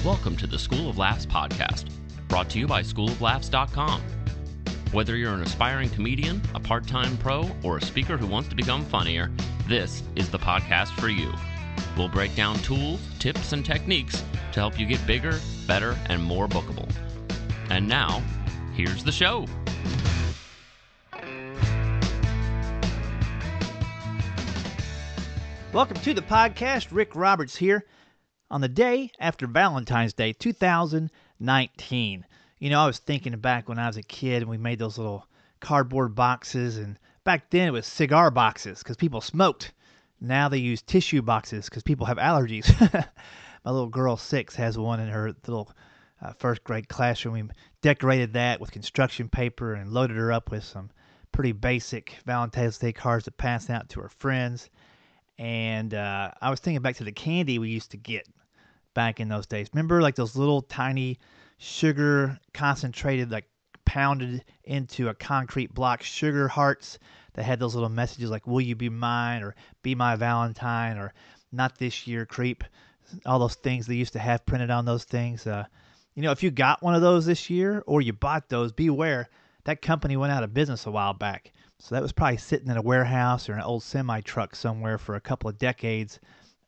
Welcome to the School of Laughs podcast, brought to you by schooloflaughs.com. Whether you're an aspiring comedian, a part-time pro, or a speaker who wants to become funnier, this is the podcast for you. We'll break down tools, tips, and techniques to help you get bigger, better, and more bookable. And now, here's the show. Welcome to the podcast. Rick Roberts here on the day after Valentine's Day 2019. You know, I was thinking back when I was a kid and we made those little cardboard boxes, and back then it was cigar boxes because people smoked. Now they use tissue boxes because people have allergies. My little girl, 6, has one in her little first grade classroom. We decorated that with construction paper and loaded her up with some pretty basic Valentine's Day cards to pass out to her friends. And I was thinking back to the candy we used to get back in those days. Remember, like those little tiny sugar concentrated, like pounded into a concrete block sugar hearts that had those little messages like, will you be mine, or be my Valentine, or not this year, creep. All those things they used to have printed on those things. You know, if you got one of those this year or you bought those, beware. That company went out of business a while back. So that was probably sitting in a warehouse or an old semi-truck somewhere for a couple of decades,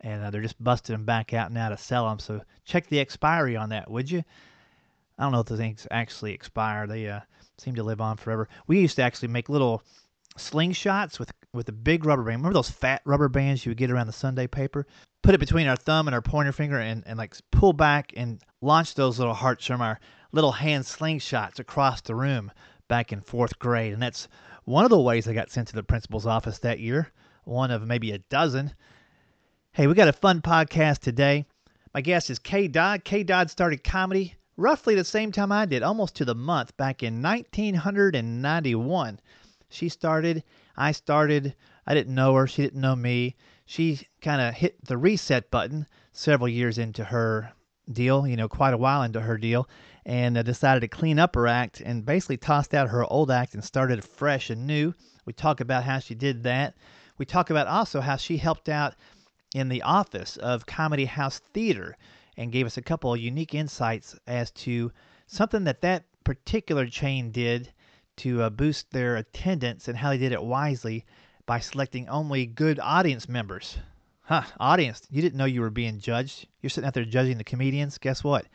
and they're just busting them back out now to sell them. So check the expiry on that, would you? I don't know if the things actually expire. They seem to live on forever. We used to actually make little slingshots with a big rubber band. Remember those fat rubber bands you would get around the Sunday paper? Put it between our thumb and our pointer finger and like pull back and launch those little hearts from our little hand slingshots across the room back in 4th grade. And that's one of the ways I got sent to the principal's office that year. One of maybe a dozen. Hey, we got a fun podcast today. My guest is Kay Dodd. Kay Dodd started comedy roughly the same time I did, almost to the month, back in 1991. She started, I started, I didn't know her, she didn't know me. She kind of hit the reset button several years into her deal, quite a while into her deal, and decided to clean up her act and basically tossed out her old act and started fresh and new. We talk about how she did that. We talk about also how she helped out in the office of Comedy House Theater and gave us a couple of unique insights as to something that particular chain did to boost their attendance and how they did it wisely by selecting only good audience members. Audience, you didn't know you were being judged. You're sitting out there judging the comedians. Guess what?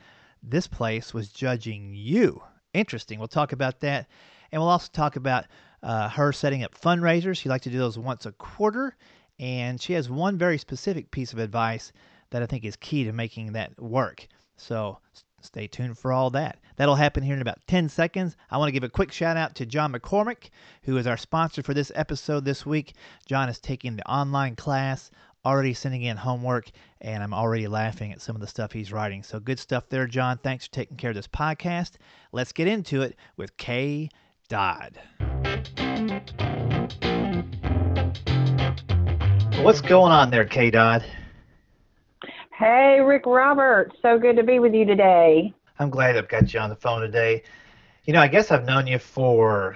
This place was judging you. Interesting. We'll talk about that. And we'll also talk about her setting up fundraisers. She likes to do those once a quarter. And she has one very specific piece of advice that I think is key to making that work. So stay tuned for all that. That'll happen here in about 10 seconds. I want to give a quick shout out to John McCormack, who is our sponsor for this episode this week. John is taking the online class, already sending in homework, and I'm already laughing at some of the stuff he's writing. So good stuff there, John. Thanks for taking care of this podcast. Let's get into it with Kay Dodd. What's going on there, Kay Dodd? Hey, Rick Roberts. So good to be with you today. I'm glad I've got you on the phone today. I guess I've known you for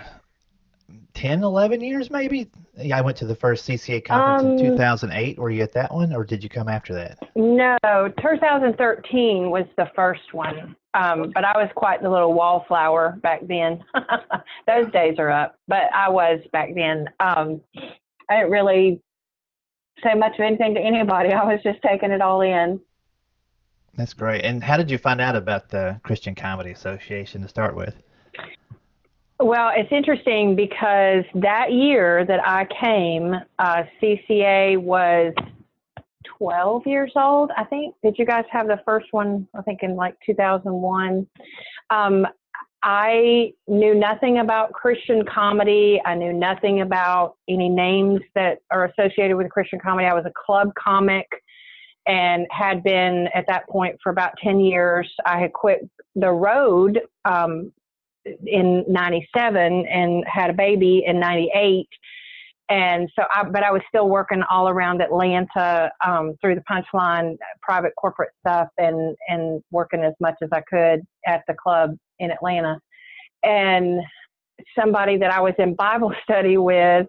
10, 11 years maybe. Yeah, I went to the first CCA conference in 2008. Were you at that one, or did you come after that? No, 2013 was the first one. But I was quite the little wallflower back then. Those days are up, but I was back then. I didn't really say much of anything to anybody. I was just taking it all in. That's great. And how did you find out about the Christian Comedy Association to start with? Well, it's interesting because that year that I came, CCA was 12 years old, I think. Did you guys have the first one, I think, in like 2001? I knew nothing about Christian comedy. I knew nothing about any names that are associated with Christian comedy. I was a club comic and had been at that point for about 10 years. I had quit the road in 97 and had a baby in 98. And so but I was still working all around Atlanta through the Punchline, private corporate stuff, and working as much as I could at the club in Atlanta. And somebody that I was in Bible study with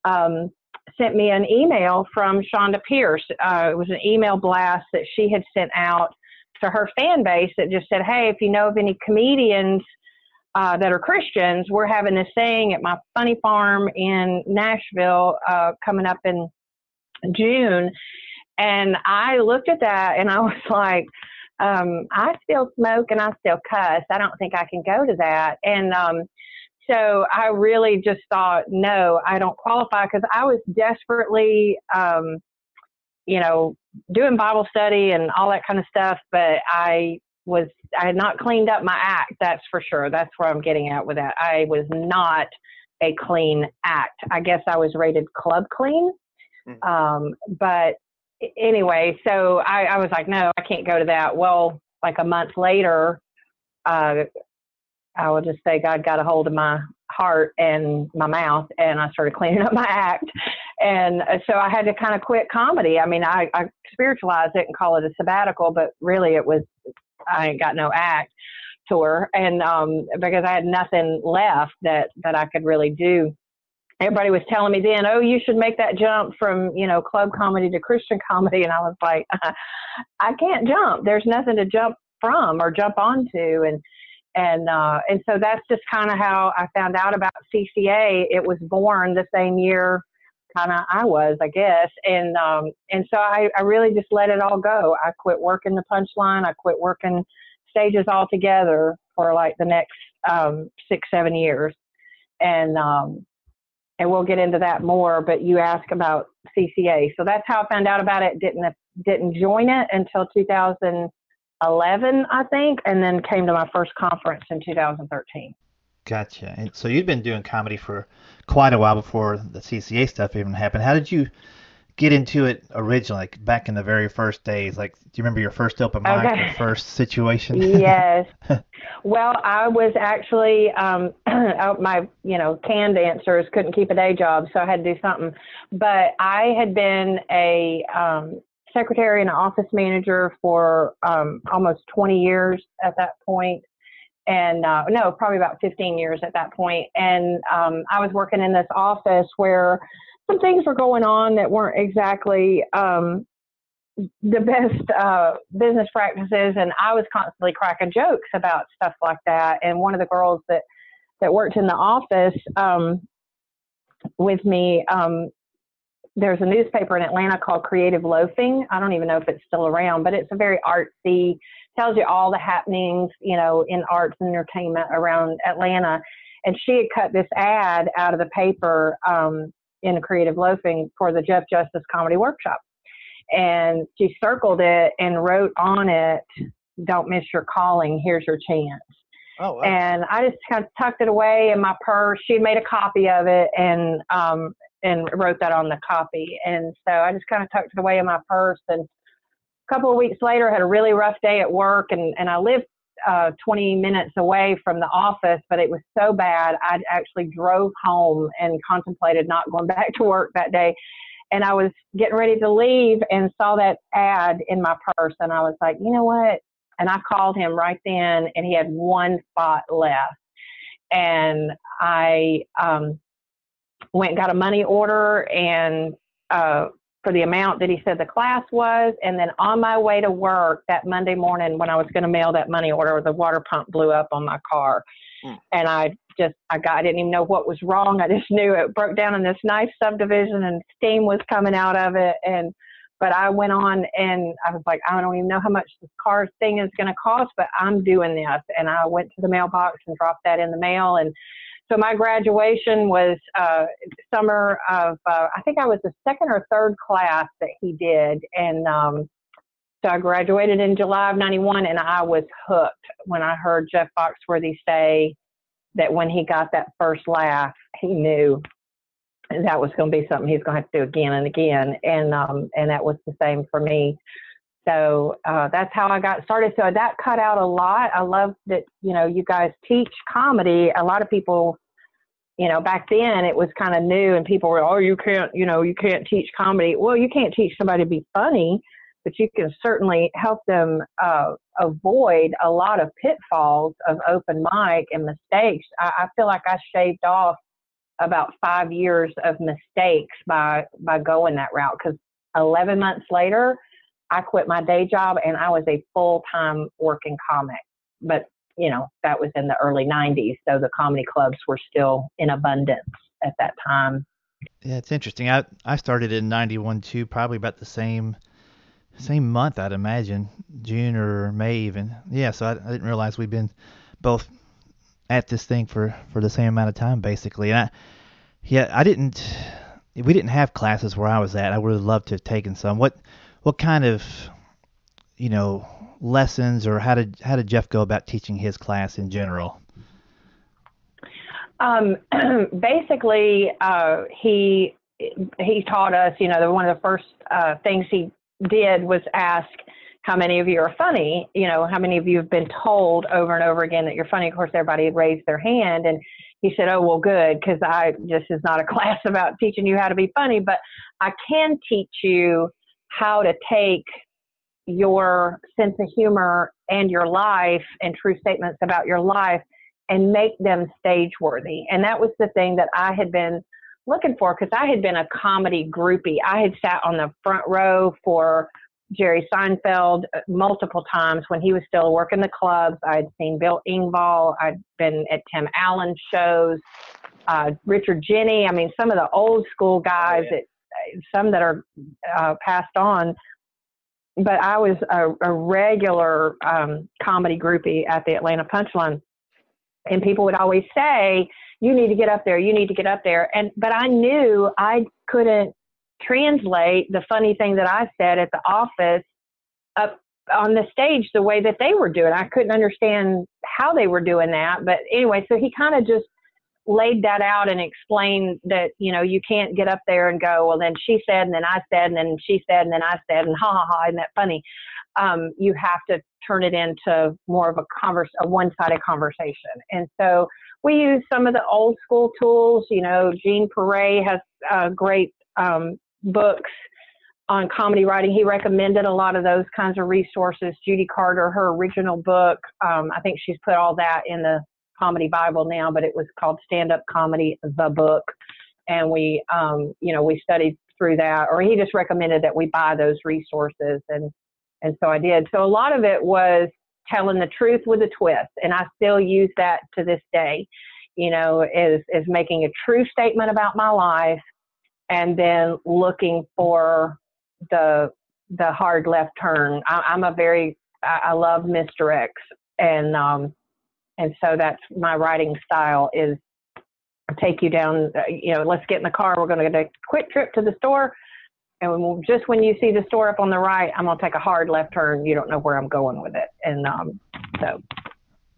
sent me an email from Shonda Pierce. It was an email blast that she had sent out to her fan base that just said, hey, if you know of any comedians that are Christians, we're having this thing at my funny farm in Nashville coming up in June. And I looked at that and I was like, I still smoke and I still cuss. I don't think I can go to that. And so I really just thought, no, I don't qualify, because I was desperately, doing Bible study and all that kind of stuff, but I had not cleaned up my act. That's for sure. That's where I'm getting at with that. I was not a clean act. I guess I was rated club clean. But anyway, so I was like, no, I can't go to that. Well, like a month later, I will just say God got a hold of my heart and my mouth, and I started cleaning up my act. And so I had to kind of quit comedy. I mean, I spiritualized it and call it a sabbatical, but really it was, I ain't got no act tour. And because I had nothing left that I could really do. Everybody was telling me then, oh, you should make that jump from, club comedy to Christian comedy. And I was like, I can't jump. There's nothing to jump from or jump onto. And so that's just kind of how I found out about CCA. It was born the same year kind of I was, I guess. And so I really just let it all go. I quit working the punchline. I quit working stages altogether for like the next 6-7 years. And we'll get into that more, but you asked about CCA. So that's how I found out about it. Didn't join it until 2011, I think, and then came to my first conference in 2013. Gotcha. And so you'd been doing comedy for quite a while before the CCA stuff even happened. How did you get into it originally, like back in the very first days? Like, do you remember your first open mic, your first situation? Yes. Well, I was actually, my, canned dancers couldn't keep a day job, so I had to do something. But I had been a secretary and an office manager for almost 20 years at that point. And no, probably about 15 years at that point. And I was working in this office where some things were going on that weren't exactly the best business practices. And I was constantly cracking jokes about stuff like that. And one of the girls that worked in the office with me, there's a newspaper in Atlanta called Creative Loafing. I don't even know if it's still around, but it's a very artsy, tells you all the happenings, in arts and entertainment around Atlanta. And she had cut this ad out of the paper in Creative Loafing for the Jeff Justice Comedy Workshop. And she circled it and wrote on it, "Don't miss your calling, here's your chance." Oh, wow. And I just kind of tucked it away in my purse. She had made a copy of it and wrote that on the copy. And so I just kind of tucked it away in my purse. And a couple of weeks later, I had a really rough day at work, and I lived 20 minutes away from the office, but it was so bad, I actually drove home and contemplated not going back to work that day. And I was getting ready to leave and saw that ad in my purse, and I was like, you know what? And I called him right then, and he had one spot left. And I went and got a money order and for the amount that he said the class was. And then on my way to work that Monday morning, when I was going to mail that money order, the water pump blew up on my car. And I didn't even know what was wrong. I just knew it broke down in this nice subdivision and steam was coming out of it. But I went on and I was like, I don't even know how much this car thing is going to cost, but I'm doing this. And I went to the mailbox and dropped that in the mail. And so my graduation was summer of, I think I was the second or third class that he did. And so I graduated in July of 91, and I was hooked when I heard Jeff Foxworthy say that when he got that first laugh, he knew that was going to be something he's going to have to do again and again. And that was the same for me. So that's how I got started. So that cut out a lot. I love that, you guys teach comedy. A lot of people, back then it was kind of new and people were, oh, you can't teach comedy. Well, you can't teach somebody to be funny, but you can certainly help them avoid a lot of pitfalls of open mic and mistakes. I feel like I shaved off about 5 years of mistakes by going that route, because 11 months later, I quit my day job and I was a full-time working comic. But, that was in the early 90s. So the comedy clubs were still in abundance at that time. Yeah, it's interesting. I started in 91 too, probably about the same month, I'd imagine, June or May even. Yeah, so I didn't realize we'd been both at this thing for the same amount of time, basically. And we didn't have classes where I was at. I would have loved to have taken some. What kind of, lessons, or how did Jeff go about teaching his class in general? Basically, he taught us, one of the first things he did was ask how many of you are funny, how many of you have been told over and over again that you're funny. Of course, everybody had raised their hand, and he said, oh, well, good, because this is not a class about teaching you how to be funny, but I can teach you how to take your sense of humor and your life and true statements about your life and make them stage worthy. And that was the thing that I had been looking for, because I had been a comedy groupie. I had sat on the front row for Jerry Seinfeld multiple times when he was still working the clubs. I'd seen Bill Engvall. I'd been at Tim Allen's shows, Richard Jenney. I mean, some of the old school guys, some that are passed on. But I was a regular comedy groupie at the Atlanta Punchline. And people would always say, you need to get up there, you need to get up there. But I knew I couldn't translate the funny thing that I said at the office up on the stage the way that they were doing. I couldn't understand how they were doing that. But anyway, so he kind of just laid that out and explained that, you can't get up there and go, well, then she said, and then I said, and then she said, and then I said, and ha, ha, ha, isn't that funny? You have to turn it into more of a one-sided conversation. And so we use some of the old school tools. Gene Paret has great books on comedy writing. He recommended a lot of those kinds of resources. Judy Carter, her original book, I think she's put all that in the Comedy Bible now, but it was called Stand Up Comedy, the book. And we studied through that, or he just recommended that we buy those resources. And so I did. So a lot of it was telling the truth with a twist. And I still use that to this day, is making a true statement about my life and then looking for the hard left turn. I love misdirects. And so that's my writing style, is take you down, let's get in the car. We're going to get a quick trip to the store. And just when you see the store up on the right, I'm going to take a hard left turn. You don't know where I'm going with it. And so.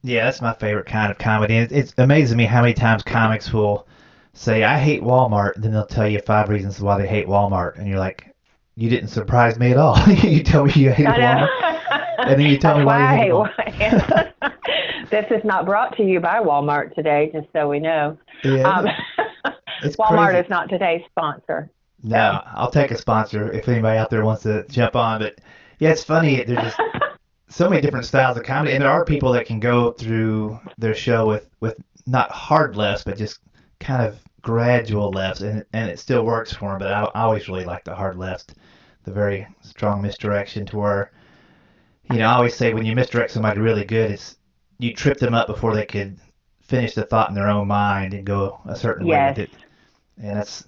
Yeah, that's my favorite kind of comedy. It amazes me how many times comics will say, I hate Walmart. Then they'll tell you 5 reasons why they hate Walmart. And you're like, you didn't surprise me at all. You tell me you hate Walmart. And then you tell me why you hate Walmart. This is not brought to you by Walmart today, just so we know. Yeah, Walmart crazy. is not today's sponsor. No, I'll take a sponsor if anybody out there wants to jump on. But yeah, it's funny. There's just so many different styles of comedy, and there are people that can go through their show with not hard lefts, but just kind of gradual lefts, and it still works for them. But I always really like the hard lefts, the very strong misdirection, to where, I always say when you misdirect somebody really good, it's you trip them up before they could finish the thought in their own mind and go a certain way with it. And that's,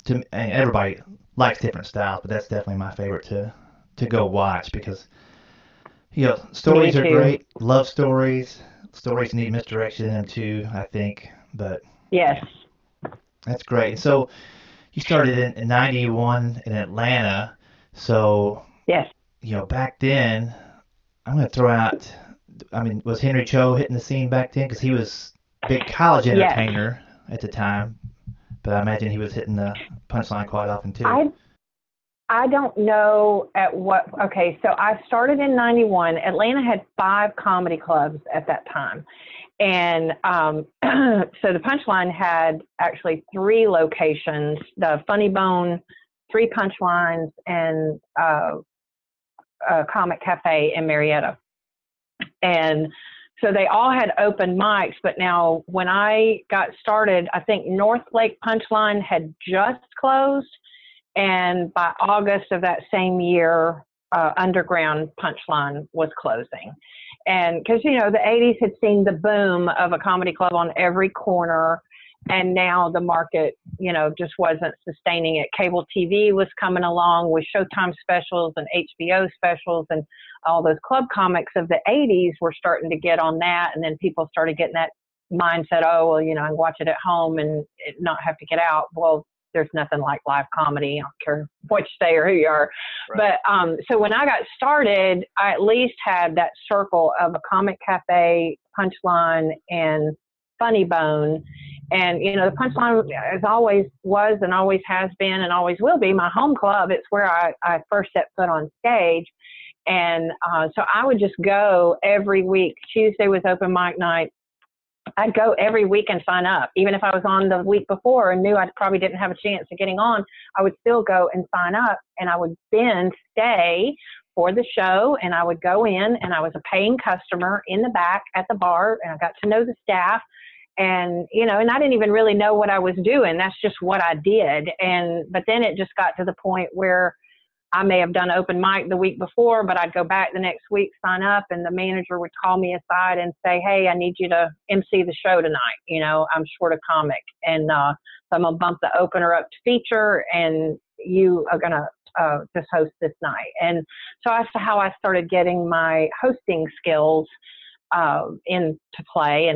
to me, and everybody likes different styles, but that's definitely my favorite to go watch, because stories are great. Love stories. Stories need misdirection in them too, I think. But yes, that's great. So you started in 91 in Atlanta. So yes, back then, I'm going to throw out, was Henry Cho hitting the scene back then? Because he was a big college entertainer at the time. But I imagine he was hitting the punchline quite often too. I don't know at what. Okay, so I started in 91. Atlanta had 5 comedy clubs at that time. And so the Punchline had actually 3 locations, the Funny Bone, 3 Punchlines, and a Comic Cafe in Marietta. And so they all had open mics, but now when I got started, I think North Lake Punchline had just closed. And by August of that same year, underground Punchline was closing. And because, the 80s had seen the boom of a comedy club on every corner. And now the market, just wasn't sustaining it. Cable TV was coming along with Showtime specials and HBO specials, and all those club comics of the 80s were starting to get on that. And then people started getting that mindset, oh, well, I can watch it at home and not have to get out. Well, there's nothing like live comedy. I don't care what you say or who you are. Right. But so when I got started, I at least had that circle of a comic cafe, Punchline, and Funny Bone. And, the Punchline as always was and always has been and always will be my home club. It's where I first set foot on stage. And so I would just go every week. Tuesday was open mic night. I'd go every week and sign up. Even if I was on the week before and knew I probably didn't have a chance of getting on, I would still go and sign up. And I would then stay for the show, and I would go in, and I was a paying customer in the back at the bar, and I got to know the staff. And, and I didn't even really know what I was doing. That's just what I did. But then it just got to the point where I may have done open mic the week before, but I'd go back the next week, sign up, and the manager would call me aside and say, hey, I need you to MC the show tonight. I'm short a comic. And so I'm going to bump the opener up to feature, and you are going to just host this night. And so that's how I started getting my hosting skills into play.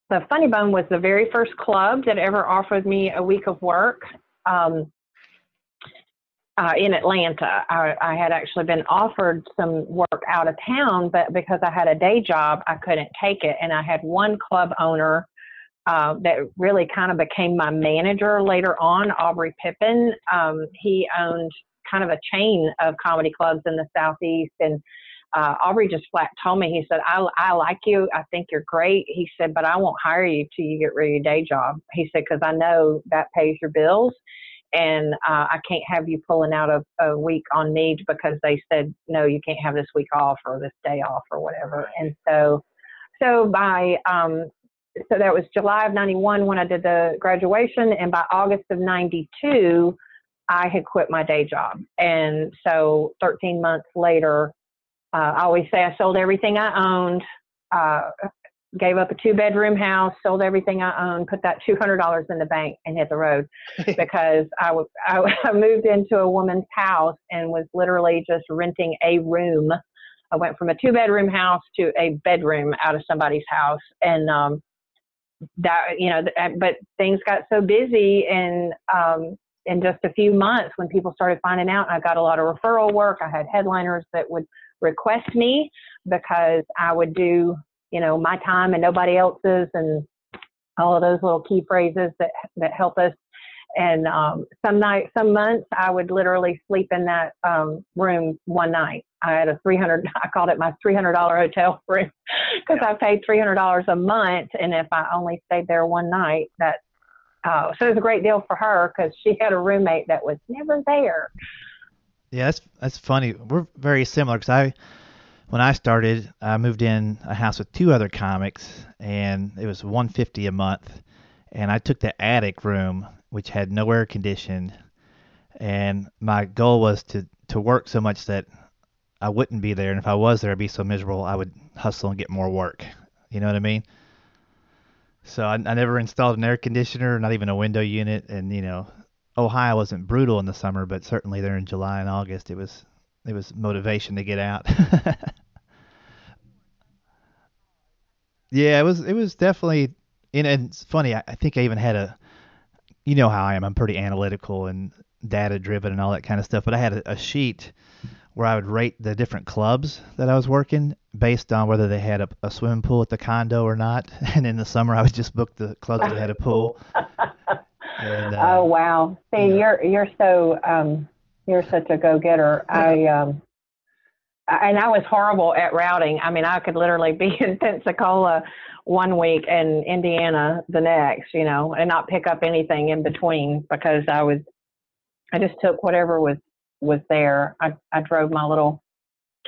The Funny Bone was the very first club that ever offered me a week of work in Atlanta. I had actually been offered some work out of town, but because I had a day job, I couldn't take it. And I had one club owner that really kind of became my manager later on, Aubrey Pippin. He owned kind of a chain of comedy clubs in the Southeast, and Aubrey just flat told me, he said, I like you. I think you're great. He said, but I won't hire you till you get rid of your day job. He said, because I know that pays your bills, and I can't have you pulling out a week on me because they said, no, you can't have this week off or this day off or whatever. And so that was July of 91 when I did the graduation. And by August of 92, I had quit my day job. And so 13 months later, I always say I sold everything I owned, gave up a 2-bedroom house, sold everything I owned, put that $200 in the bank, and hit the road because I moved into a woman's house and was literally just renting a room. I went from a 2-bedroom house to a bedroom out of somebody's house. And but things got so busy, and in just a few months when people started finding out, I got a lot of referral work. I had headliners that would request me because I would do, my time and nobody else's, and all of those little key phrases that help us. And some months I would literally sleep in that room one night. I had I called it my $300 hotel room because I paid $300 a month. And if I only stayed there one night, so it was a great deal for her because she had a roommate that was never there. Yeah, that's funny. We're very similar because when I started, I moved in a house with 2 other comics, and it was $150 a month. And I took the attic room, which had no air conditioning, and my goal was to work so much that I wouldn't be there. And if I was there, I'd be so miserable, I would hustle and get more work. You know what I mean? So I never installed an air conditioner, not even a window unit, and Ohio wasn't brutal in the summer, but certainly there in July and August, it was motivation to get out. Yeah, it was definitely, and it's funny. I think I even had how I am. I'm pretty analytical and data driven and all that kind of stuff. But I had a sheet where I would rate the different clubs that I was working based on whether they had a swimming pool at the condo or not. And in the summer, I would just book the clubs that had a pool. And, oh wow! See, you're such a go-getter. And I was horrible at routing. I mean, I could literally be in Pensacola one week and Indiana the next, and not pick up anything in between because I just took whatever was there. I drove my little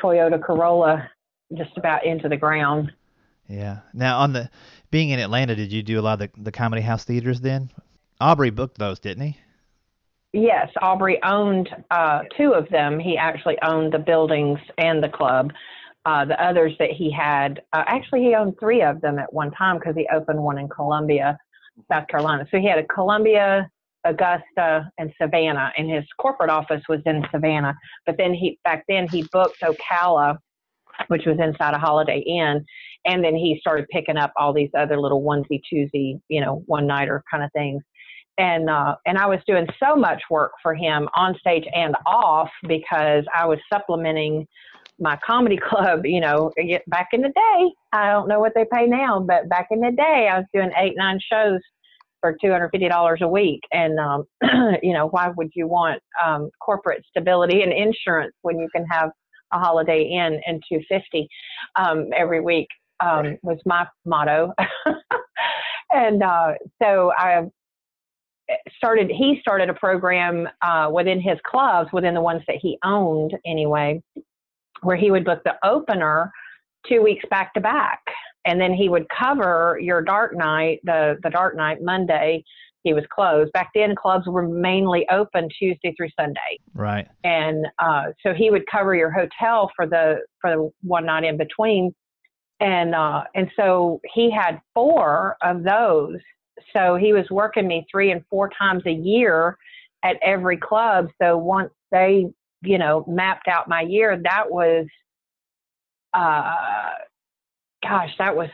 Toyota Corolla just about into the ground. Yeah. Now, being in Atlanta, did you do a lot of the Comedy House theaters then? Aubrey booked those, didn't he? Yes, Aubrey owned two of them. He actually owned the buildings and the club. The others that he had, actually he owned three of them at one time because he opened one in Columbia, South Carolina. So he had a Columbia, Augusta, and Savannah, and his corporate office was in Savannah. But then back then he booked Ocala, which was inside a Holiday Inn, and then he started picking up all these other little onesie twosie, one-nighter kind of things. And I was doing so much work for him on stage and off because I was supplementing my comedy club. Back in the day, I don't know what they pay now, but back in the day, I was doing 8-9 shows for $250 a week. And, why would you want corporate stability and insurance when you can have a Holiday Inn and $250 every week was my motto. And so he started a program within his clubs, within the ones that he owned anyway, where he would book the opener 2 weeks back to back. And then he would cover your dark night, the dark night Monday, he was closed. Back then, clubs were mainly open Tuesday through Sunday. Right. And so he would cover your hotel for the one night in between. And so he had 4 of those. So he was working me 3 and 4 times a year at every club. So once they, mapped out my year, that was, that was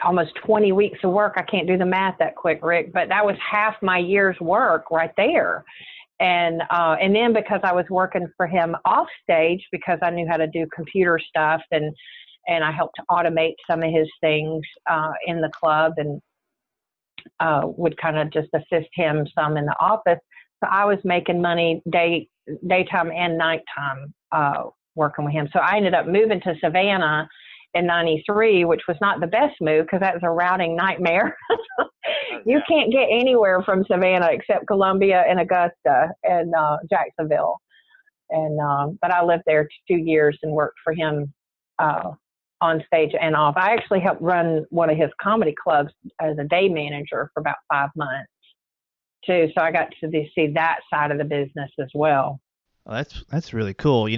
almost 20 weeks of work. I can't do the math that quick, Rick, but that was half my year's work right there. And then because I was working for him off stage, because I knew how to do computer stuff and I helped to automate some of his things in the club and would kind of just assist him some in the office. So I was making money daytime and nighttime working with him. So I ended up moving to Savannah in 93, which was not the best move because that was a routing nightmare. You can't get anywhere from Savannah except Columbia and Augusta and Jacksonville. And but I lived there 2 years and worked for him on stage and off. I actually helped run one of his comedy clubs as a day manager for about 5 months too. So I got to see that side of the business as well. Well, that's really cool.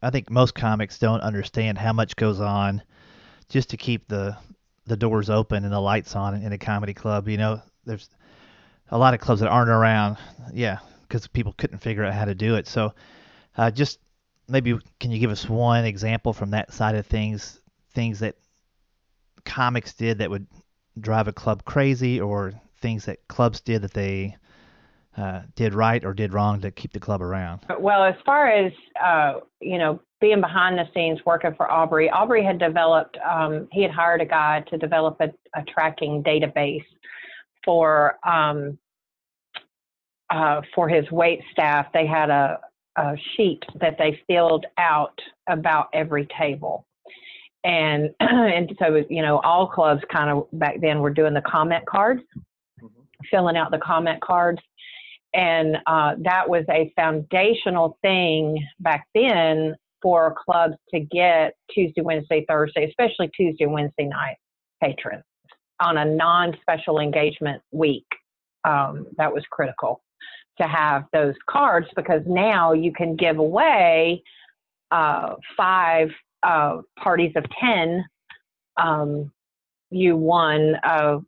I think most comics don't understand how much goes on just to keep the doors open and the lights on in a comedy club. There's a lot of clubs that aren't around, because people couldn't figure out how to do it. So just maybe can you give us one example from that side of things that comics did that would drive a club crazy, or things that clubs did that they did right or did wrong to keep the club around? Well, as far as, being behind the scenes working for Aubrey had developed, he had hired a guy to develop a tracking database for his wait staff. They had a sheet that they filled out about every table. And so, all clubs kind of back then were doing the comment cards, filling out the comment cards. And that was a foundational thing back then for clubs to get Tuesday, Wednesday, Thursday, especially Tuesday, Wednesday night patrons on a non-special engagement week. That was critical to have those cards, because now you can give away 5 parties of 10. You won a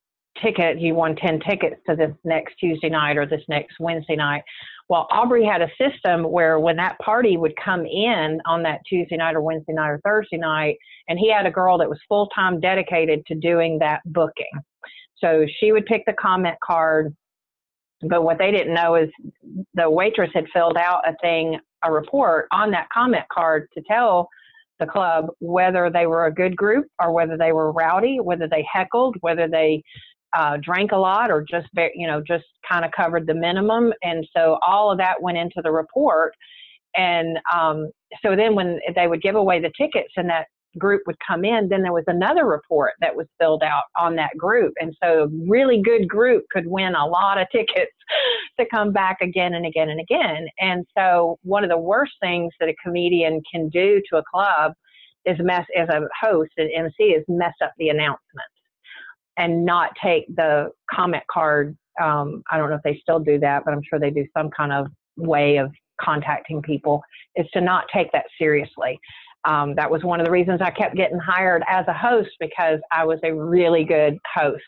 ticket, you won 10 tickets to this next Tuesday night or this next Wednesday night. Well, Aubrey had a system where when that party would come in on that Tuesday night or Wednesday night or Thursday night, and he had a girl that was full-time dedicated to doing that booking. So she would pick the comment card, but what they didn't know is the waitress had filled out a report on that comment card to tell the club whether they were a good group or whether they were rowdy, whether they heckled, whether they drank a lot or just kind of covered the minimum. And so all of that went into the report. And so then when they would give away the tickets and that group would come in, then there was another report that was filled out on that group. And so a really good group could win a lot of tickets to come back again and again and again. And so one of the worst things that a comedian can do to a club is as a host and MC, is mess up the announcements and not take the comment card I don't know if they still do that, but I'm sure they do some kind of way of contacting people, is to not take that seriously. That was one of the reasons I kept getting hired as a host, because I was a really good host.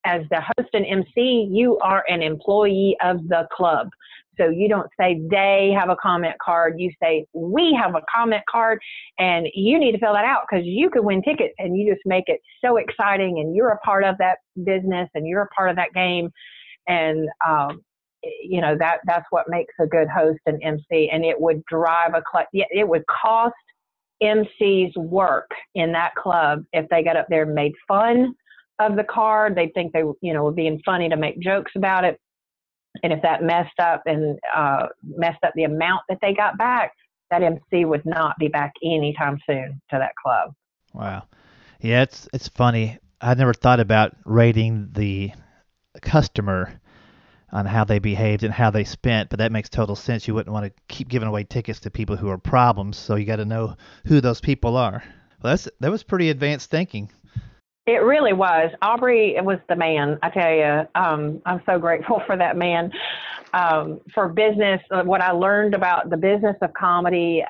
As the host and MC, you are an employee of the club. So you don't say they have a comment card. You say we have a comment card, and you need to fill that out because you could win tickets, and you just make it so exciting, and you're a part of that business, and you're a part of that game. And, that's what makes a good host and MC. And it would drive it would cost MCs work in that club if they got up there and made fun of the card. They'd think they, were being funny to make jokes about it. And if that messed up the amount that they got back, that MC would not be back anytime soon to that club. Wow. Yeah, it's funny. I never thought about rating the customer on how they behaved and how they spent, but that makes total sense. You wouldn't want to keep giving away tickets to people who are problems, so you got to know who those people are. Well, that was pretty advanced thinking. It really was. Aubrey was the man, I tell you. I'm so grateful for that man. For business, what I learned about the business of comedy,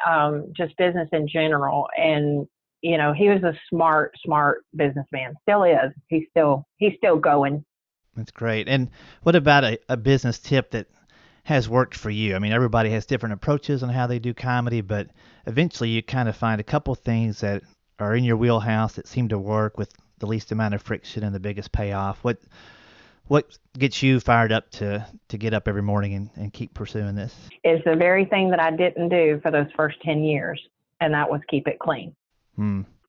just business in general. And, he was a smart businessman. Still is. He's still going. That's great. And what about a business tip that has worked for you? I mean, everybody has different approaches on how they do comedy, but eventually you kind of find a couple things that are in your wheelhouse that seem to work with the least amount of friction and the biggest payoff. What gets you fired up to get up every morning and keep pursuing this? Is the very thing that I didn't do for those first 10 years, and that was keep it clean.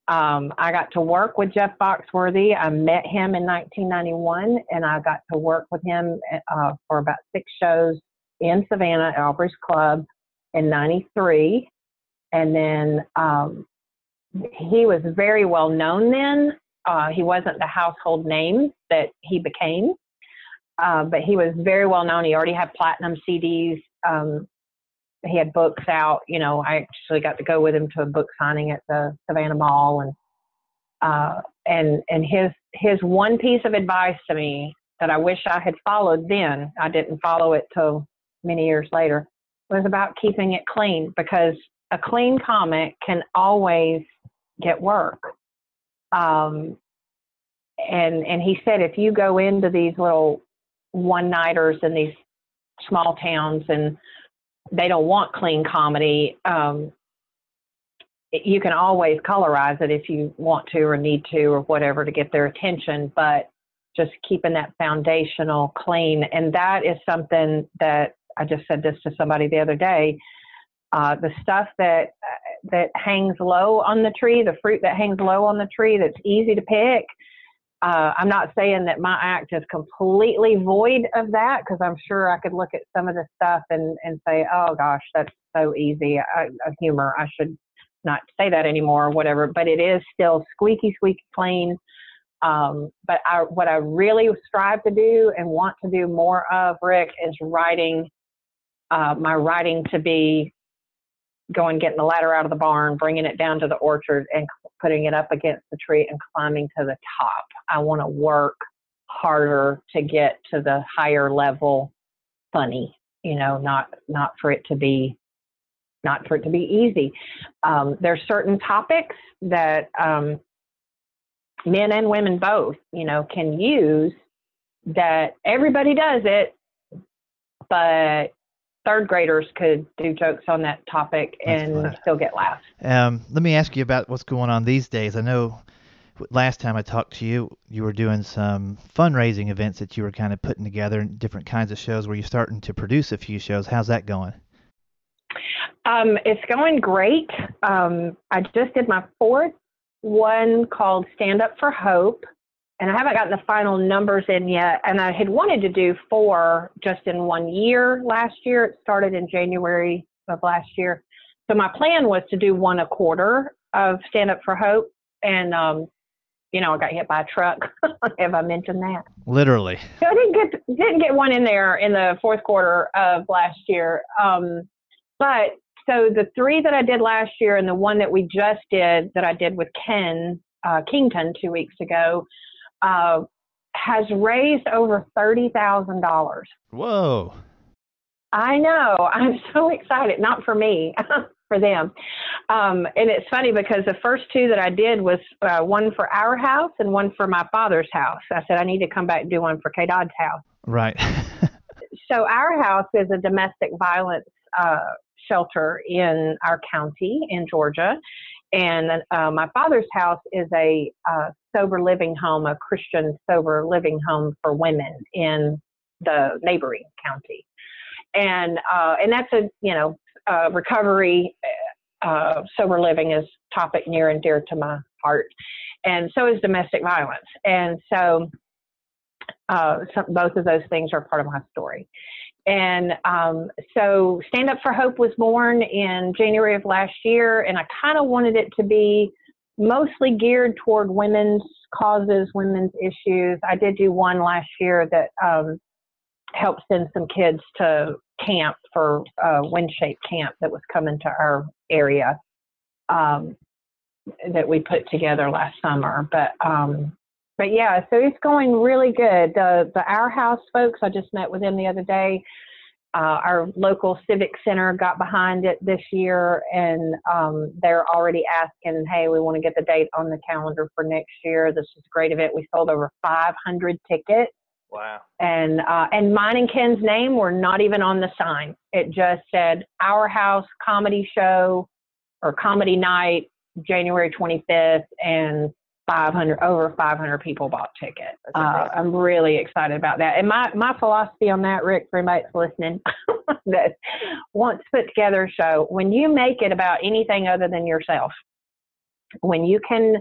I got to work with Jeff Foxworthy. I met him in 1991, and I got to work with him for about 6 shows in Savannah at Aubrey's Club in 93. And then he was very well known then. He wasn't the household name that he became, but he was very well known. He already had platinum CDs. He had books out. I actually got to go with him to a book signing at the Savannah Mall, and his one piece of advice to me that I wish I had followed then, I didn't follow it till many years later, was about keeping it clean, because a clean comic can always get work. And he said, if you go into these little one-nighters in these small towns and they don't want clean comedy, you can always colorize it if you want to or need to or whatever to get their attention, but just keeping that foundational clean. And that is something that I just said this to somebody the other day. The stuff that hangs low on the tree, the fruit that hangs low on the tree that's easy to pick. I'm not saying that my act is completely void of that, because I'm sure I could look at some of the stuff and say, oh gosh, that's so easy. Humor, I should not say that anymore or whatever, but it is still squeaky clean. But what I really strive to do and want to do more of, Rick, is writing, my writing to be getting the ladder out of the barn, bringing it down to the orchard and putting it up against the tree and climbing to the top. I want to work harder to get to the higher level funny, not for it to be easy. There's certain topics that men and women both, can use, that everybody does it, but third graders could do jokes on that topic and still get laughs. Let me ask you about what's going on these days. I know last time I talked to you, you were doing some fundraising events that you were kind of putting together, different kinds of shows. Were you starting to produce a few shows? How's that going? It's going great. I just did my 4th one called Stand Up for Hope, and I haven't gotten the final numbers in yet. And I had wanted to do 4 just in 1 year last year. It started in January of last year. So my plan was to do 1 a quarter of Stand Up for Hope. And, I got hit by a truck. Have I mentioned that? Literally. So I didn't get one in there in the 4th quarter of last year. But so the 3 that I did last year and the one that we just did that I did with Ken Kington 2 weeks ago, has raised over $30,000. Whoa. I know. I'm so excited. Not for me, for them. And it's funny because the first two that I did was one for our house and one for my father's house. I said, I need to come back and do one for K-Dodd's house. Right. So our house is a domestic violence shelter in our county in Georgia. And my father's house is a sober living home, a Christian sober living home for women in the neighboring county. And that's recovery, sober living is topic near and dear to my heart. And so is domestic violence. And so, both of those things are part of my story. And so Stand Up for Hope was born in January of last year, and I kind of wanted it to be mostly geared toward women's causes, women's issues. I did do one last year that helped send some kids to camp for Wind-Shaped Camp that was coming to our area that we put together last summer. But yeah, so it's going really good. The Our House folks, I just met with them the other day. Our local civic center got behind it this year, and they're already asking, hey, we want to get the date on the calendar for next year. This is a great event. We sold over 500 tickets. Wow. And mine and Ken's name were not even on the sign. It just said Our House Comedy Show or Comedy Night, January 25th, and over 500 people bought tickets. I'm really excited about that. And my philosophy on that, Rick, for anybody that's listening, that wants to put together a show, when you make it about anything other than yourself, when you can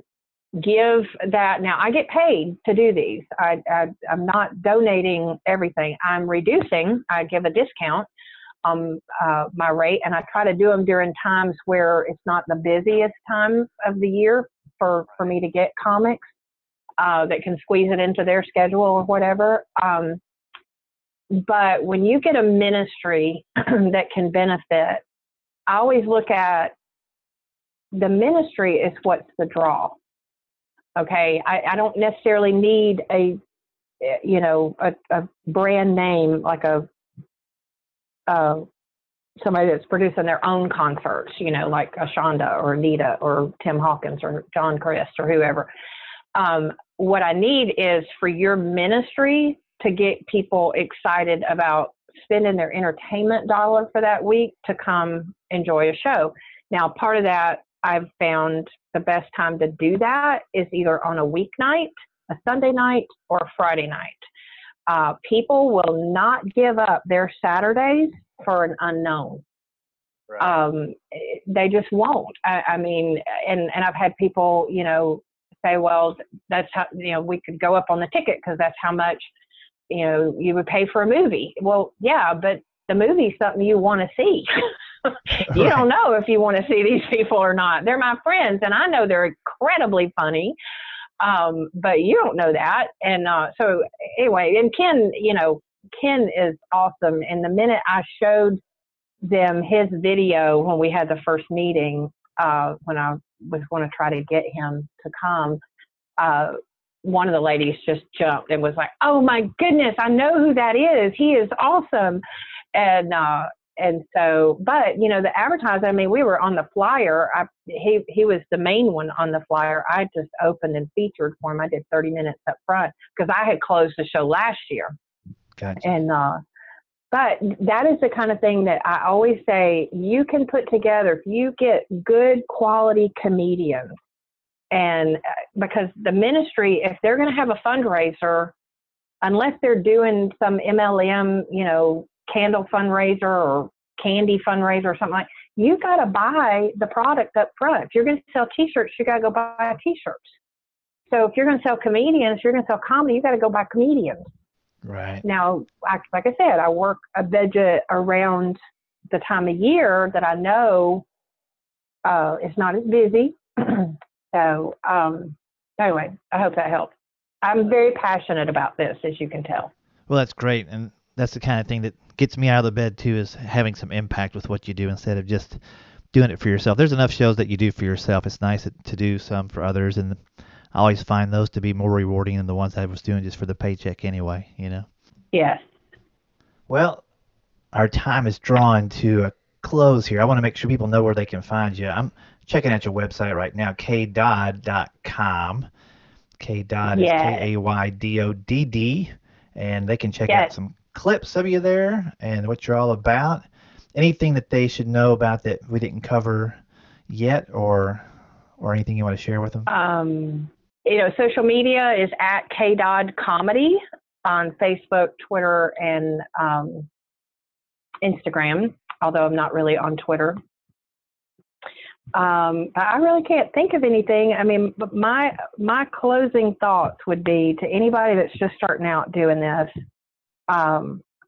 give that, now I get paid to do these. I'm not donating everything. I'm reducing. I give a discount on my rate, and I try to do them during times where it's not the busiest time of the year for me to get comics that can squeeze it into their schedule or whatever. But when you get a ministry that can benefit, I always look at the ministry is what's the draw. Okay, I don't necessarily need a brand name like somebody that's producing their own concerts, like Ashonda or Anita or Tim Hawkins or John Christ or whoever. What I need is for your ministry to get people excited about spending their entertainment dollar for that week to come enjoy a show. Now, part of that, I've found the best time to do that is either on a weeknight, a Sunday night, or a Friday night. People will not give up their Saturdays for an unknown. Right. They just won't. I mean, and I've had people, say, well, that's how, we could go up on the ticket because that's how much, you would pay for a movie. Well, yeah, but the movie's something you want to see. You don't know if you want to see these people or not. They're my friends, and I know they're incredibly funny, but you don't know that. And so anyway, and Ken is awesome. And the minute I showed them his video when we had the first meeting, when I was going to try to get him to come, one of the ladies just jumped and was like, oh my goodness, I know who that is. He is awesome. And so, but, the advertising, I mean, we were on the flyer. He was the main one on the flyer. I just opened and featured for him. I did 30 minutes up front because I had closed the show last year. Gotcha. And, but that is the kind of thing that I always say you can put together if you get good quality comedians. And because the ministry, if they're going to have a fundraiser, unless they're doing some MLM, candle fundraiser or candy fundraiser or something like, you got to buy the product up front. If you're going to sell t-shirts, you got to go buy t-shirts. So if you're going to sell comedians, if you're going to sell comedy, you got to go buy comedians. Right. Now, like I said, I work a budget around the time of year that I know it's not as busy. So anyway, I hope that helps. I'm very passionate about this, as you can tell. Well, that's great. And that's the kind of thing that gets me out of the bed, too, is having some impact with what you do instead of just doing it for yourself. There's enough shows that you do for yourself. It's nice to do some for others. And I always find those to be more rewarding than the ones I was doing just for the paycheck anyway, Yes. Well, our time is drawing to a close here. I want to make sure people know where they can find you. I'm checking out your website right now, kdodd.com. KDODD is Yes. KAYDODD, and they can check Yes. out some clips of you there and what you're all about. Anything that they should know about that we didn't cover yet, or anything you want to share with them? Social media is at KDODD Comedy on Facebook, Twitter, and Instagram, although I'm not really on Twitter. I really can't think of anything. I mean, but my closing thoughts would be to anybody that's just starting out doing this,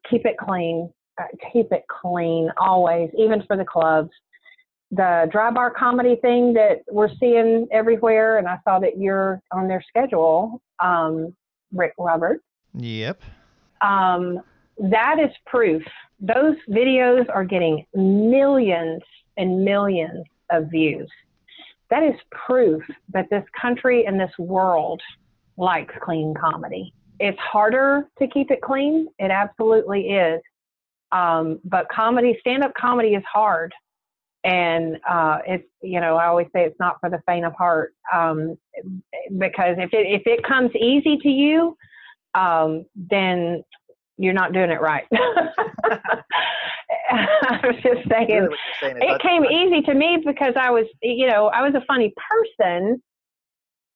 keep it clean. Keep it clean always, even for the clubs. The dry bar comedy thing that we're seeing everywhere, and I saw that you're on their schedule, Rick Roberts. Yep. That is proof. Those videos are getting millions and millions of views. That is proof that this country and this world likes clean comedy. It's harder to keep it clean. It absolutely is. But stand-up comedy is hard. And it's, I always say it's not for the faint of heart, because if it comes easy to you, then you're not doing it right. I was just saying, it came easy to me because I was a funny person,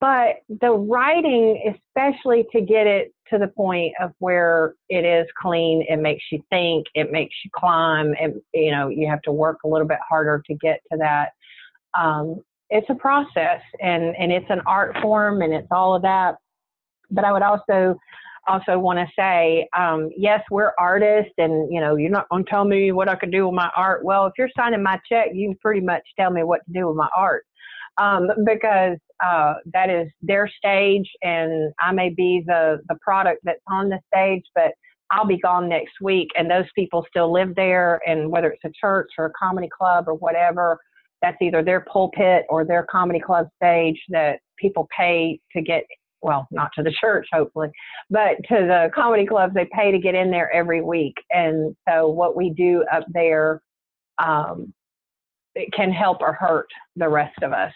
but the writing, especially to get it to the point of where it is clean, it makes you think, it makes you climb, and you have to work a little bit harder to get to that. It's a process, and it's an art form, and it's all of that. But I would also want to say, yes, we're artists, and you're not going to tell me what I could do with my art. Well, if you're signing my check, you can pretty much tell me what to do with my art, because that is their stage, and I may be the product that's on the stage, but I'll be gone next week, and those people still live there. And whether it's a church or a comedy club or whatever, that's either their pulpit or their comedy club stage that people pay to get. Well, not to the church, hopefully, but to the comedy clubs, they pay to get in there every week. And so what we do up there, it can help or hurt the rest of us.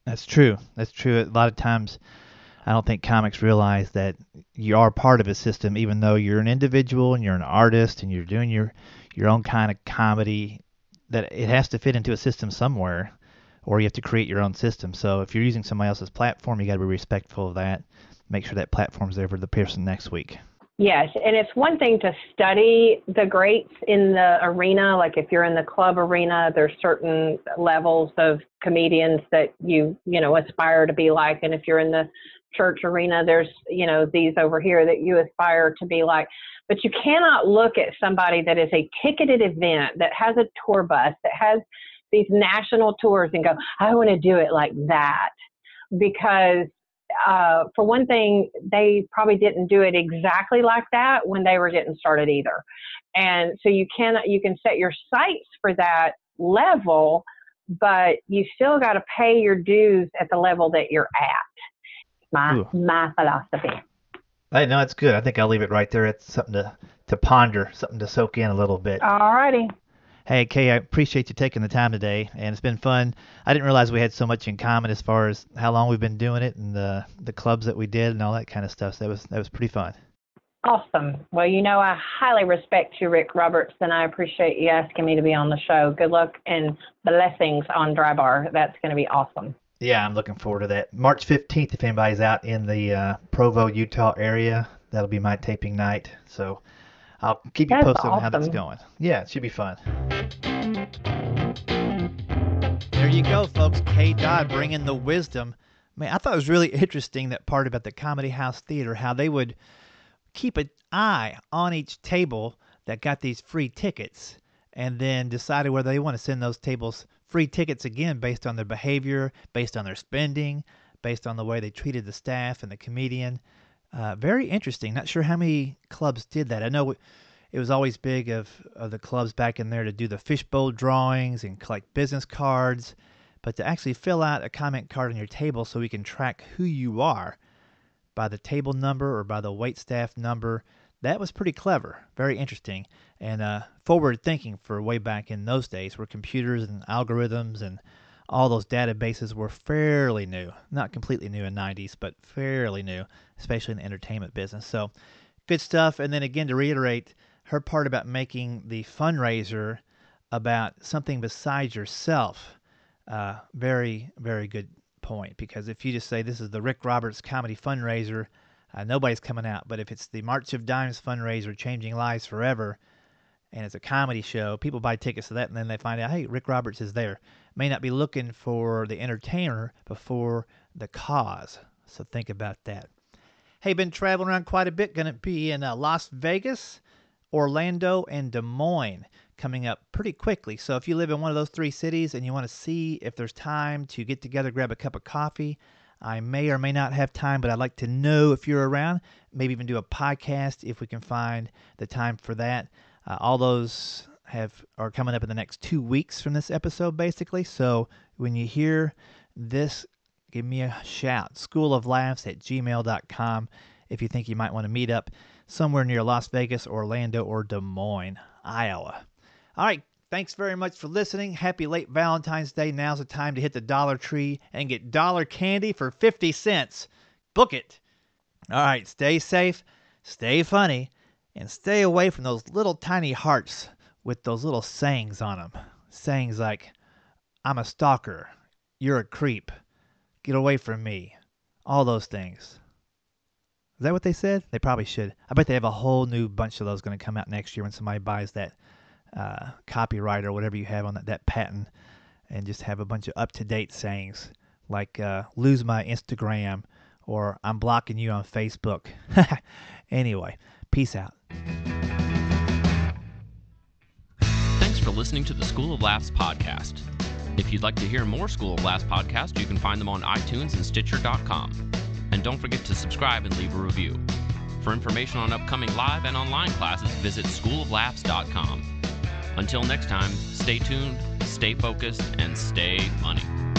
That's true. That's true. A lot of times, I don't think comics realize that you are part of a system, even though you're an individual and you're an artist and you're doing your own kind of comedy, that it has to fit into a system somewhere, or you have to create your own system. So if you're using somebody else's platform, you got to be respectful of that. Make sure that platform's there for the person next week. Yes, and it's one thing to study the greats in the arena. Like if you're in the club arena, there's certain levels of comedians that you aspire to be like. And if you're in the church arena, there's, these over here that you aspire to be like. But you cannot look at somebody that is a ticketed event, that has a tour bus, that has these national tours, and go, I want to do it like that. Because for one thing, they probably didn't do it exactly like that when they were getting started either. And so you can set your sights for that level, but you still got to pay your dues at the level that you're at. My philosophy. I know, it's good. I think I'll leave it right there. It's something to ponder, something to soak in a little bit. All righty. Hey, Kay, I appreciate you taking the time today, and it's been fun. I didn't realize we had so much in common as far as how long we've been doing it and the clubs that we did and all that kind of stuff. So that was pretty fun. Awesome. Well, I highly respect you, Rick Roberts, and I appreciate you asking me to be on the show. Good luck and blessings on Dry Bar. That's going to be awesome. Yeah, I'm looking forward to that. March 15th, if anybody's out in the Provo, Utah area, that'll be my taping night. So I'll keep you posted on how that's going. Yeah, it should be fun. There you go, folks. KDODD bringing the wisdom. Man, I thought it was really interesting, that part about the Comedy House Theater, how they would keep an eye on each table that got these free tickets, and then decided whether they want to send those tables free tickets again based on their behavior, based on their spending, based on the way they treated the staff and the comedian. Very interesting. Not sure how many clubs did that. I know it was always big of the clubs back in there to do the fishbowl drawings and collect business cards. but to actually fill out a comment card on your table so we can track who you are by the table number or by the waitstaff number, that was pretty clever, very interesting, and forward thinking for way back in those days where computers and algorithms and all those databases were fairly new. Not completely new in the 90s, but fairly new, especially in the entertainment business. So good stuff. And then again, to reiterate, her part about making the fundraiser about something besides yourself, very, very good point. Because if you just say this is the Rick Roberts Comedy Fundraiser, nobody's coming out. But if it's the March of Dimes fundraiser, Changing Lives Forever, and it's a comedy show, people buy tickets to that, and then they find out, hey, Rick Roberts is there. May not be looking for the entertainer, but for the cause. So think about that. Hey, been traveling around quite a bit. Going to be in Las Vegas, Orlando, and Des Moines coming up pretty quickly. So if you live in one of those three cities and you want to see if there's time to get together, grab a cup of coffee, I may or may not have time, but I'd like to know if you're around. Maybe even do a podcast if we can find the time for that. All those are coming up in the next 2 weeks from this episode, basically. So when you hear this, give me a shout. schooloflaughs@gmail.com if you think you might want to meet up somewhere near Las Vegas, Orlando, or Des Moines, Iowa. All right. Thanks very much for listening. Happy late Valentine's Day. Now's the time to hit the Dollar Tree and get dollar candy for 50 cents. Book it. All right. Stay safe, stay funny, and stay away from those little tiny hearts with those little sayings on them. Sayings like, I'm a stalker, you're a creep, get away from me. All those things. Is that what they said? They probably should. I bet they have a whole new bunch of those going to come out next year when somebody buys that copyright or whatever you have on that patent, and just have a bunch of up-to-date sayings like lose my Instagram or I'm blocking you on Facebook. Anyway, peace out. Thanks for listening to the School of Laughs podcast. If you'd like to hear more School of Laughs podcasts, you can find them on iTunes and Stitcher.com. And don't forget to subscribe and leave a review. For information on upcoming live and online classes, visit schooloflaughs.com. Until next time, stay tuned, stay focused, and stay funny.